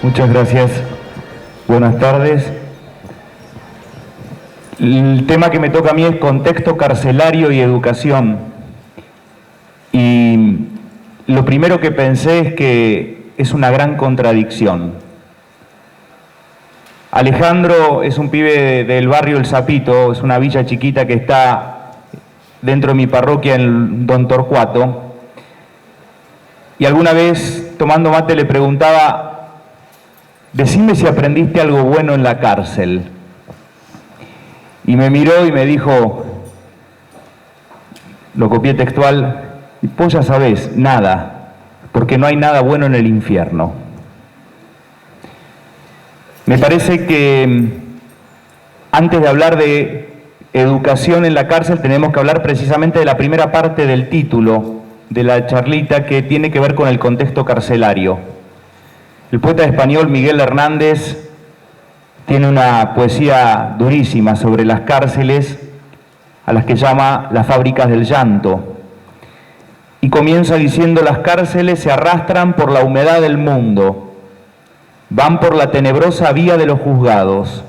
Muchas gracias. Buenas tardes. El tema que me toca a mí es contexto carcelario y educación. Y lo primero que pensé es que es una gran contradicción. Alejandro es un pibe del barrio El Zapito, es una villa chiquita que está dentro de mi parroquia en Don Torcuato. Y alguna vez, tomando mate, le preguntaba: decime si aprendiste algo bueno en la cárcel. Y me miró y me dijo, lo copié textual: vos ya sabés, nada, porque no hay nada bueno en el infierno. Me parece que antes de hablar de educación en la cárcel tenemos que hablar precisamente de la primera parte del título de la charlita, que tiene que ver con el contexto carcelario. El poeta español Miguel Hernández tiene una poesía durísima sobre las cárceles, a las que llama las fábricas del llanto. Y comienza diciendo: las cárceles se arrastran por la humedad del mundo, van por la tenebrosa vía de los juzgados,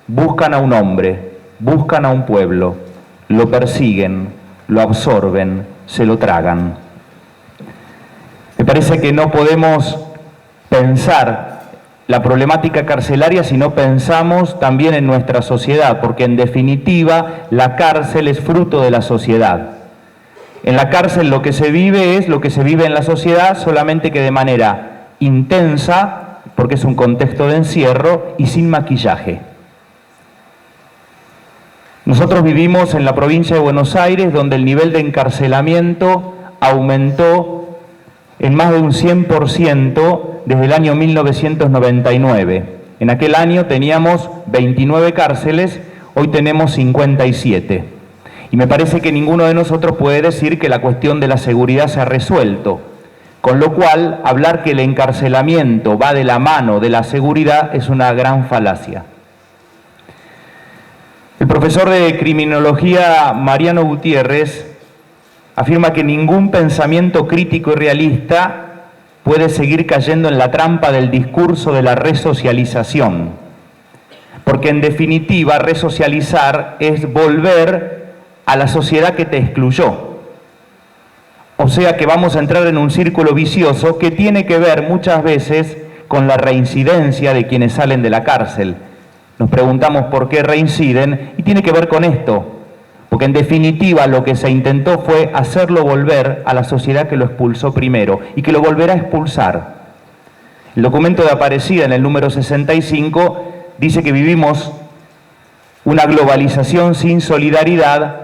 buscan a un hombre, buscan a un pueblo, lo persiguen, lo absorben, se lo tragan. Me parece que no podemos pensar la problemática carcelaria si no pensamos también en nuestra sociedad, porque en definitiva la cárcel es fruto de la sociedad. En la cárcel lo que se vive es lo que se vive en la sociedad, solamente que de manera intensa, porque es un contexto de encierro y sin maquillaje. Nosotros vivimos en la provincia de Buenos Aires, donde el nivel de encarcelamiento aumentó en más de un 100% desde el año 1999. En aquel año teníamos 29 cárceles, hoy tenemos 57. Y me parece que ninguno de nosotros puede decir que la cuestión de la seguridad se ha resuelto. Con lo cual, hablar que el encarcelamiento va de la mano de la seguridad es una gran falacia. El profesor de criminología Mariano Gutiérrez afirma que ningún pensamiento crítico y realista puede seguir cayendo en la trampa del discurso de la resocialización, porque en definitiva resocializar es volver a la sociedad que te excluyó. O sea que vamos a entrar en un círculo vicioso que tiene que ver muchas veces con la reincidencia de quienes salen de la cárcel. Nos preguntamos por qué reinciden y tiene que ver con esto. Porque en definitiva lo que se intentó fue hacerlo volver a la sociedad que lo expulsó primero y que lo volverá a expulsar. El documento de Aparecida, en el número 65, dice que vivimos una globalización sin solidaridad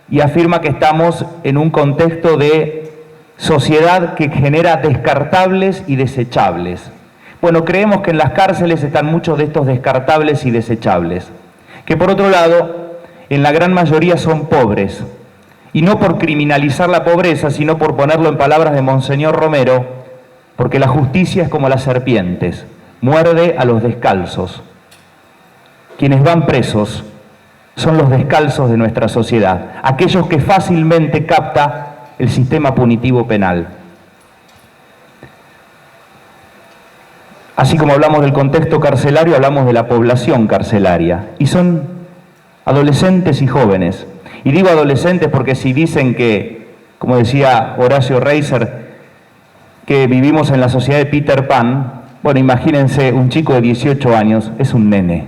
y afirma que estamos en un contexto de sociedad que genera descartables y desechables. Bueno, creemos que en las cárceles están muchos de estos descartables y desechables, que por otro lado en la gran mayoría son pobres, y no por criminalizar la pobreza, sino por ponerlo en palabras de Monseñor Romero, porque la justicia es como las serpientes, muerde a los descalzos. Quienes van presos son los descalzos de nuestra sociedad, aquellos que fácilmente capta el sistema punitivo penal. Así como hablamos del contexto carcelario, hablamos de la población carcelaria, y son adolescentes y jóvenes. Y digo adolescentes porque si dicen que, como decía Horacio Reiser, que vivimos en la sociedad de Peter Pan, bueno, imagínense un chico de 18 años, es un nene.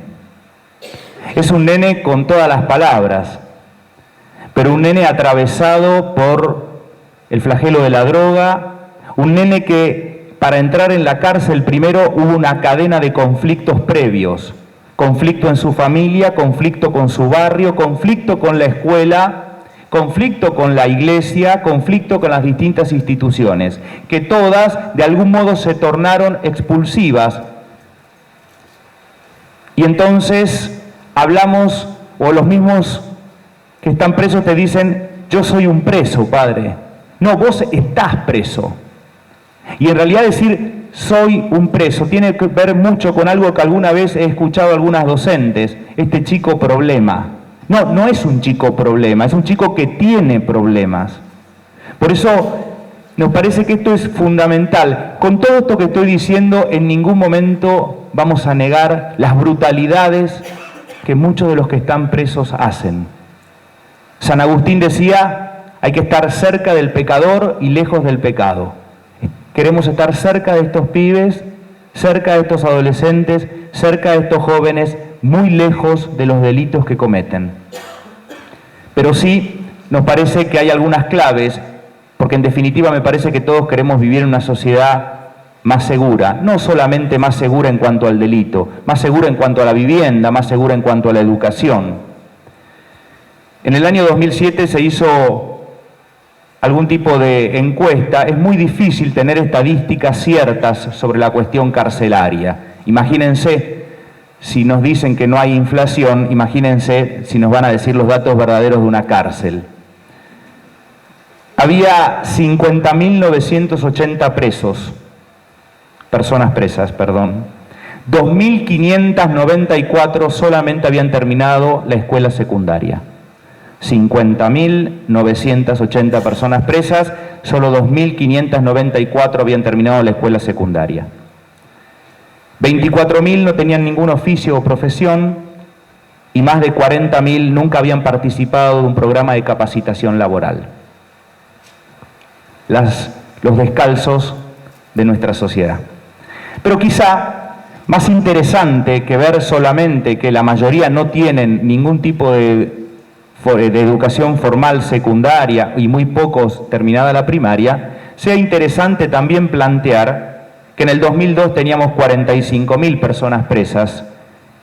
Es un nene con todas las palabras, pero un nene atravesado por el flagelo de la droga, un nene que para entrar en la cárcel primero hubo una cadena de conflictos previos. Conflicto en su familia, conflicto con su barrio, conflicto con la escuela, conflicto con la iglesia, conflicto con las distintas instituciones, que todas de algún modo se tornaron expulsivas. Y entonces hablamos, o los mismos que están presos te dicen: yo soy un preso, padre. No, vos estás preso. Y en realidad decir soy un preso tiene que ver mucho con algo que alguna vez he escuchado a algunas docentes: este chico problema. No, no es un chico problema, es un chico que tiene problemas. Por eso Nos parece que esto es fundamental. Con todo esto que estoy diciendo, en ningún momento vamos a negar las brutalidades que muchos de los que están presos hacen. San Agustín decía, hay que estar cerca del pecador y lejos del pecado. Queremos estar cerca de estos pibes, cerca de estos adolescentes, cerca de estos jóvenes, muy lejos de los delitos que cometen. Pero sí, nos parece que hay algunas claves, porque en definitiva me parece que todos queremos vivir en una sociedad más segura, no solamente más segura en cuanto al delito, más segura en cuanto a la vivienda, más segura en cuanto a la educación. En el año 2007 se hizo algún tipo de encuesta. Es muy difícil tener estadísticas ciertas sobre la cuestión carcelaria. Imagínense, si nos dicen que no hay inflación, imagínense si nos van a decir los datos verdaderos de una cárcel. Había 50.980 presos, personas presas, perdón. 2.594 solamente habían terminado la escuela secundaria. 50.980 personas presas, solo 2.594 habían terminado la escuela secundaria. 24.000 no tenían ningún oficio o profesión y más de 40.000 nunca habían participado de un programa de capacitación laboral. Los descalzos de nuestra sociedad. Pero quizá más interesante que ver solamente que la mayoría no tienen ningún tipo de educación formal secundaria y muy pocos terminada la primaria, sea interesante también plantear que en el 2002 teníamos 45.000 personas presas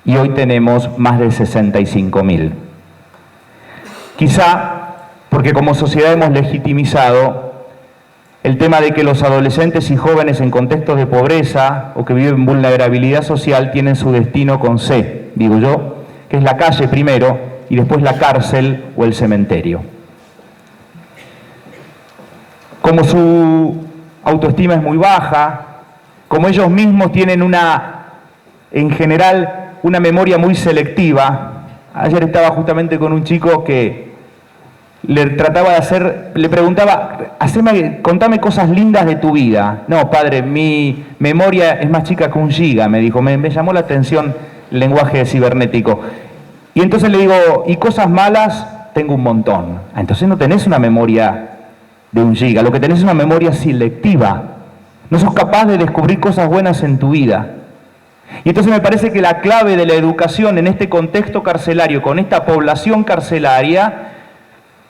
y hoy tenemos más de 65.000. Quizá porque como sociedad hemos legitimizado el tema de que los adolescentes y jóvenes en contextos de pobreza o que viven vulnerabilidad social tienen su destino con C, digo yo, que es la calle primero y después la cárcel o el cementerio. Como su autoestima es muy baja, como ellos mismos tienen en general, una memoria muy selectiva. Ayer estaba justamente con un chico que le preguntaba, contame cosas lindas de tu vida. No, padre, mi memoria es más chica que 1 giga, me dijo. Me llamó la atención el lenguaje cibernético. Y entonces le digo, ¿y cosas malas? Tengo un montón. Entonces no tenés una memoria de 1 giga, lo que tenés es una memoria selectiva. No sos capaz de descubrir cosas buenas en tu vida. Y entonces me parece que la clave de la educación en este contexto carcelario, con esta población carcelaria,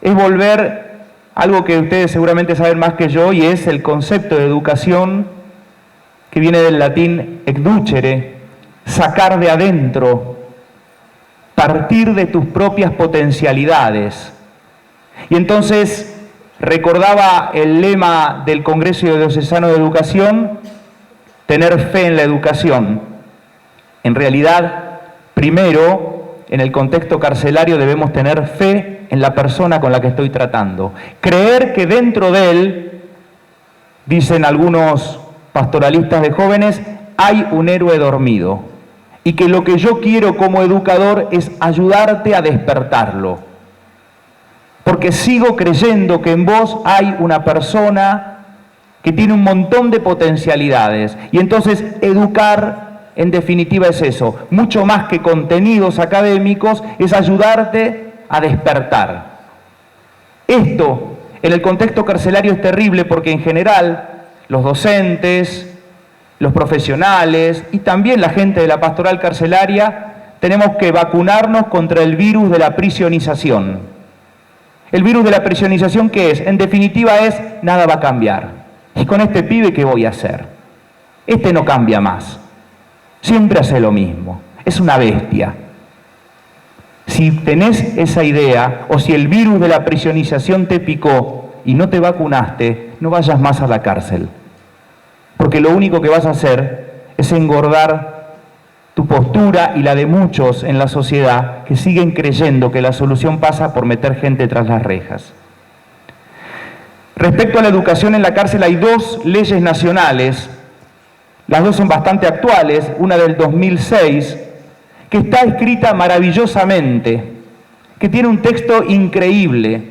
es volver algo que ustedes seguramente saben más que yo, y es el concepto de educación que viene del latín educere, sacar de adentro, partir de tus propias potencialidades. Y entonces recordaba el lema del Congreso Diocesano de Educación, tener fe en la educación. En realidad, primero, en el contexto carcelario debemos tener fe en la persona con la que estoy tratando. Creer que dentro de él, dicen algunos pastoralistas de jóvenes, hay un héroe dormido. Y que lo que yo quiero como educador es ayudarte a despertarlo. Porque sigo creyendo que en vos hay una persona que tiene un montón de potencialidades. Y entonces educar, en definitiva, es eso. Mucho más que contenidos académicos, es ayudarte a despertar. Esto, en el contexto carcelario, es terrible porque en general los docentes, los profesionales y también la gente de la pastoral carcelaria tenemos que vacunarnos contra el virus de la prisionización. El virus de la prisionización, ¿qué es? En definitiva es, nada va a cambiar. ¿Y con este pibe qué voy a hacer? Este no cambia más. Siempre hace lo mismo. Es una bestia. Si tenés esa idea, o si el virus de la prisionización te picó y no te vacunaste, no vayas más a la cárcel. Porque lo único que vas a hacer es engordar tu postura y la de muchos en la sociedad que siguen creyendo que la solución pasa por meter gente tras las rejas. Respecto a la educación en la cárcel, hay 2 leyes nacionales, las 2 son bastante actuales, una del 2006, que está escrita maravillosamente, que tiene un texto increíble,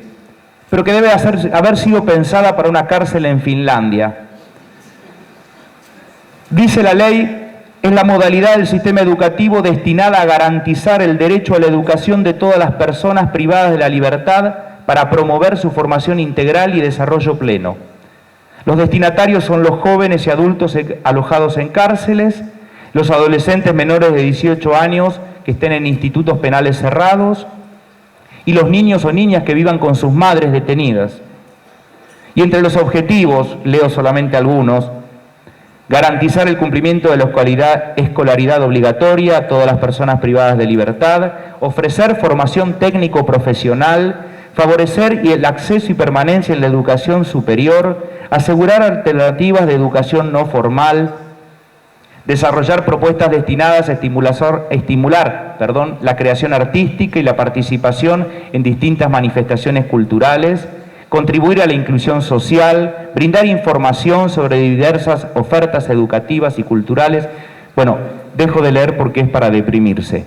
pero que debe haber sido pensada para una cárcel en Finlandia. Dice la ley, es la modalidad del sistema educativo destinada a garantizar el derecho a la educación de todas las personas privadas de la libertad para promover su formación integral y desarrollo pleno. Los destinatarios son los jóvenes y adultos alojados en cárceles, los adolescentes menores de 18 años que estén en institutos penales cerrados y los niños o niñas que vivan con sus madres detenidas. Y entre los objetivos, leo solamente algunos, garantizar el cumplimiento de la escolaridad obligatoria a todas las personas privadas de libertad, ofrecer formación técnico-profesional, favorecer el acceso y permanencia en la educación superior, asegurar alternativas de educación no formal, desarrollar propuestas destinadas a estimular la creación artística y la participación en distintas manifestaciones culturales, contribuir a la inclusión social, brindar información sobre diversas ofertas educativas y culturales. Bueno, dejo de leer porque es para deprimirse.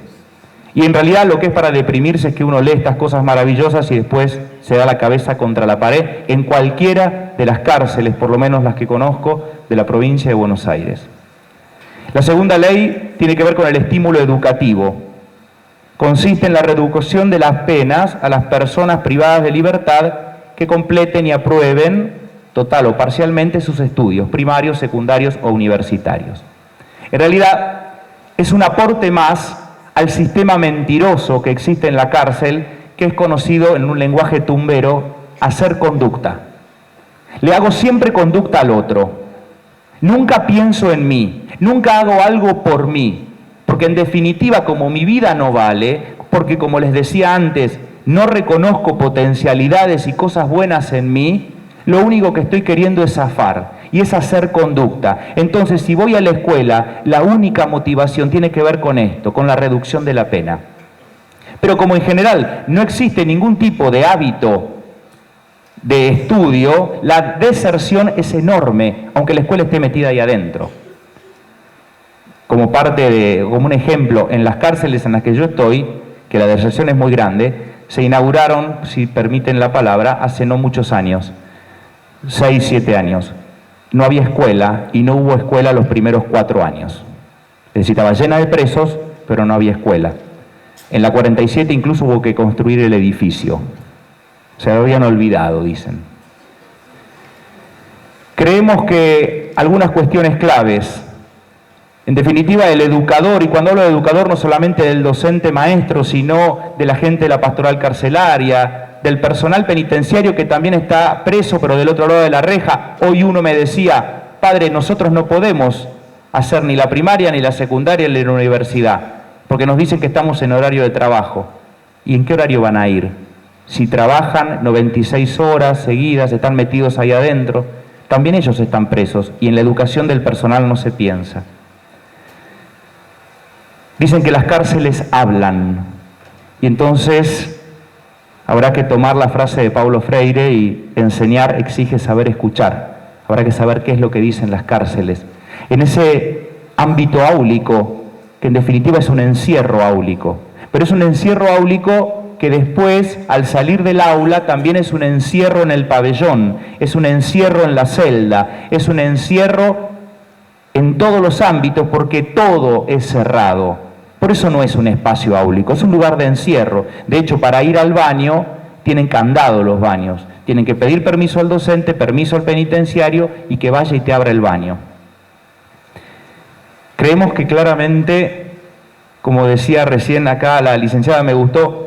Y en realidad lo que es para deprimirse es que uno lee estas cosas maravillosas y después se da la cabeza contra la pared en cualquiera de las cárceles, por lo menos las que conozco, de la provincia de Buenos Aires. La segunda ley tiene que ver con el estímulo educativo. Consiste en la reducción de las penas a las personas privadas de libertad que completen y aprueben total o parcialmente sus estudios primarios, secundarios o universitarios. En realidad es un aporte más al sistema mentiroso que existe en la cárcel, que es conocido en un lenguaje tumbero, hacer conducta. Le hago siempre conducta al otro. Nunca pienso en mí, nunca hago algo por mí, porque en definitiva como mi vida no vale, porque como les decía antes, no reconozco potencialidades y cosas buenas en mí, lo único que estoy queriendo es zafar, y es hacer conducta. Entonces, si voy a la escuela, la única motivación tiene que ver con esto, con la reducción de la pena. Pero como en general no existe ningún tipo de hábito de estudio, la deserción es enorme, aunque la escuela esté metida ahí adentro. Como un ejemplo, en las cárceles en las que yo estoy, que la deserción es muy grande, se inauguraron, si permiten la palabra, hace no muchos años, 6, 7 años. No había escuela y no hubo escuela los primeros 4 años. Es decir, estaba llena de presos, pero no había escuela. En la 47 incluso hubo que construir el edificio. Se lo habían olvidado, dicen. Creemos que algunas cuestiones claves, en definitiva el educador, y cuando hablo de educador no solamente del docente maestro, sino de la gente de la pastoral carcelaria, del personal penitenciario que también está preso pero del otro lado de la reja. Hoy uno me decía, padre, nosotros no podemos hacer ni la primaria ni la secundaria ni la universidad, porque nos dicen que estamos en horario de trabajo. ¿Y en qué horario van a ir? Si trabajan 96 horas seguidas, están metidos ahí adentro, también ellos están presos y en la educación del personal no se piensa. Dicen que las cárceles hablan y entonces habrá que tomar la frase de Paulo Freire y enseñar exige saber escuchar. Habrá que saber qué es lo que dicen las cárceles. En ese ámbito áulico, que en definitiva es un encierro áulico, pero es un encierro áulico que después, al salir del aula, también es un encierro en el pabellón, es un encierro en la celda, es un encierro en todos los ámbitos porque todo es cerrado. Por eso no es un espacio áulico, es un lugar de encierro. De hecho, para ir al baño, tienen candado los baños. Tienen que pedir permiso al docente, permiso al penitenciario y que vaya y te abra el baño. Creemos que claramente, como decía recién acá la licenciada, me gustó,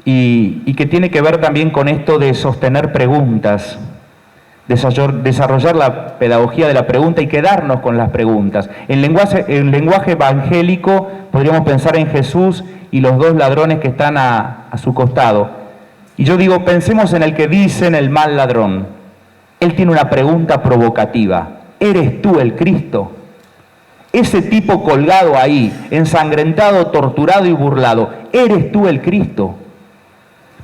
y que tiene que ver también con esto de sostener preguntas, desarrollar la pedagogía de la pregunta y quedarnos con las preguntas. En lenguaje evangélico podríamos pensar en Jesús y los 2 ladrones que están a su costado. Y yo digo, pensemos en el que dicen el mal ladrón. Él tiene una pregunta provocativa. ¿Eres tú el Cristo? Ese tipo colgado ahí, ensangrentado, torturado y burlado, ¿eres tú el Cristo?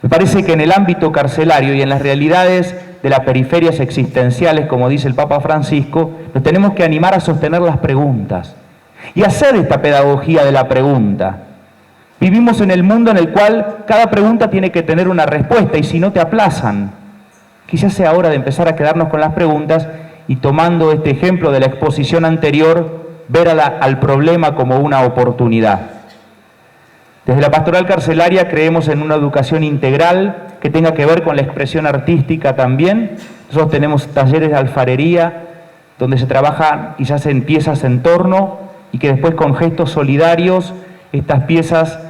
Me parece que en el ámbito carcelario y en las realidades de las periferias existenciales, como dice el Papa Francisco, nos tenemos que animar a sostener las preguntas y hacer esta pedagogía de la pregunta. Vivimos en el mundo en el cual cada pregunta tiene que tener una respuesta y si no te aplazan. Quizás sea hora de empezar a quedarnos con las preguntas y, tomando este ejemplo de la exposición anterior, ver al problema como una oportunidad. Desde la pastoral carcelaria creemos en una educación integral que tenga que ver con la expresión artística también. Nosotros tenemos talleres de alfarería donde se trabaja y se hacen piezas en torno y que después, con gestos solidarios, estas piezas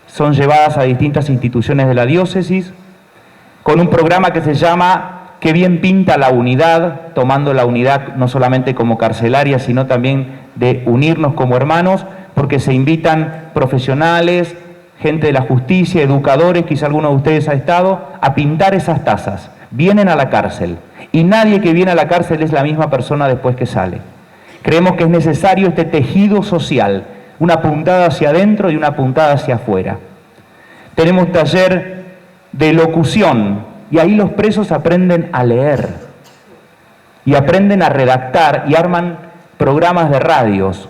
son llevadas a distintas instituciones de la diócesis, con un programa que se llama Qué bien pinta la unidad, tomando la unidad no solamente como carcelaria, sino también de unirnos como hermanos, porque se invitan profesionales, gente de la justicia, educadores, quizá alguno de ustedes ha estado, a pintar esas tazas. Vienen a la cárcel y nadie que viene a la cárcel es la misma persona después que sale. Creemos que es necesario este tejido social, una puntada hacia adentro y una puntada hacia afuera. Tenemos taller de locución y ahí los presos aprenden a leer y aprenden a redactar y arman programas de radios.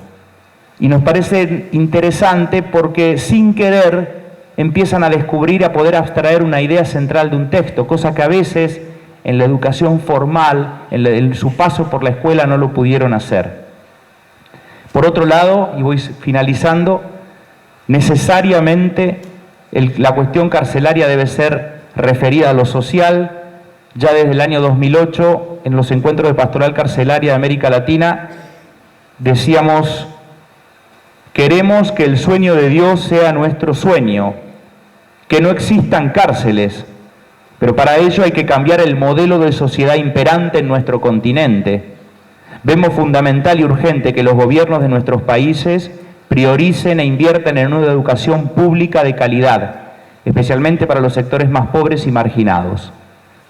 Y nos parece interesante porque sin querer empiezan a descubrir, a poder abstraer una idea central de un texto, cosa que a veces en la educación formal, en su paso por la escuela, no lo pudieron hacer. Por otro lado, y voy finalizando, necesariamente la cuestión carcelaria debe ser referida a lo social. Ya desde el año 2008, en los encuentros de pastoral carcelaria de América Latina, decíamos: queremos que el sueño de Dios sea nuestro sueño, que no existan cárceles, pero para ello hay que cambiar el modelo de sociedad imperante en nuestro continente. Vemos fundamental y urgente que los gobiernos de nuestros países prioricen e inviertan en una educación pública de calidad, especialmente para los sectores más pobres y marginados.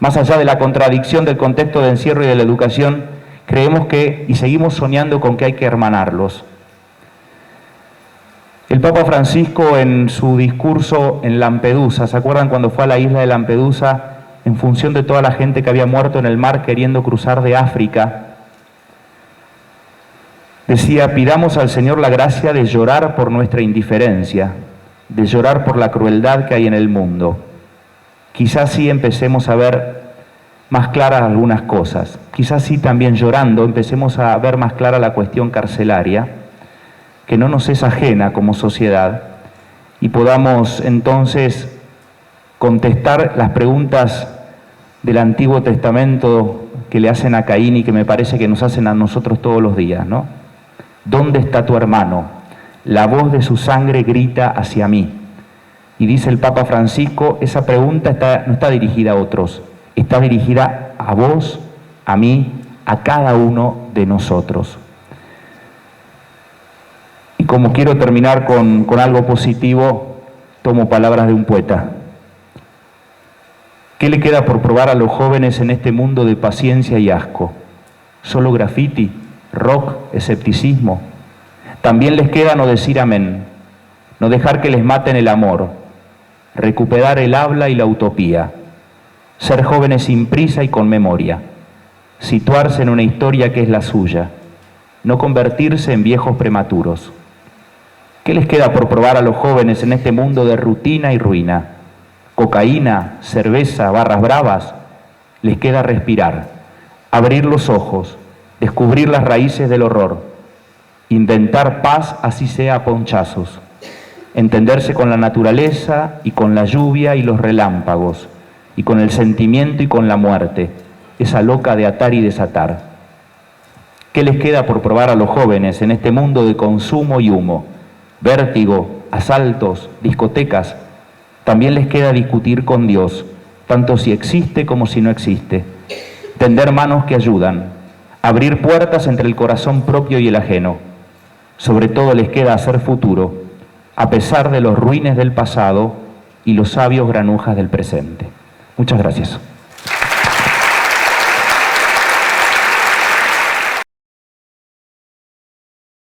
Más allá de la contradicción del contexto de encierro y de la educación, creemos que, y seguimos soñando con que hay que hermanarlos. El Papa Francisco, en su discurso en Lampedusa, ¿se acuerdan cuando fue a la isla de Lampedusa en función de toda la gente que había muerto en el mar queriendo cruzar de África? Decía: pidamos al Señor la gracia de llorar por nuestra indiferencia, de llorar por la crueldad que hay en el mundo. Quizás sí empecemos a ver más claras algunas cosas. Quizás sí también llorando empecemos a ver más clara la cuestión carcelaria, que no nos es ajena como sociedad, y podamos entonces contestar las preguntas del Antiguo Testamento que le hacen a Caín y que me parece que nos hacen a nosotros todos los días, ¿no? ¿Dónde está tu hermano? La voz de su sangre grita hacia mí. Y dice el Papa Francisco, esa pregunta no está dirigida a otros, está dirigida a vos, a mí, a cada uno de nosotros. Y como quiero terminar con algo positivo, tomo palabras de un poeta. ¿Qué le queda por probar a los jóvenes en este mundo de paciencia y asco? ¿Solo graffiti, rock, escepticismo? También les queda no decir amén, no dejar que les maten el amor, recuperar el habla y la utopía, ser jóvenes sin prisa y con memoria, situarse en una historia que es la suya, no convertirse en viejos prematuros. ¿Qué les queda por probar a los jóvenes en este mundo de rutina y ruina? Cocaína, cerveza, barras bravas. Les queda respirar, abrir los ojos, descubrir las raíces del horror, inventar paz así sea a ponchazos, entenderse con la naturaleza y con la lluvia y los relámpagos, y con el sentimiento y con la muerte, esa loca de atar y desatar. ¿Qué les queda por probar a los jóvenes en este mundo de consumo y humo? Vértigo, asaltos, discotecas. También les queda discutir con Dios, tanto si existe como si no existe. Tender manos que ayudan, abrir puertas entre el corazón propio y el ajeno. Sobre todo les queda hacer futuro, a pesar de los ruines del pasado y los sabios granujas del presente. Muchas gracias.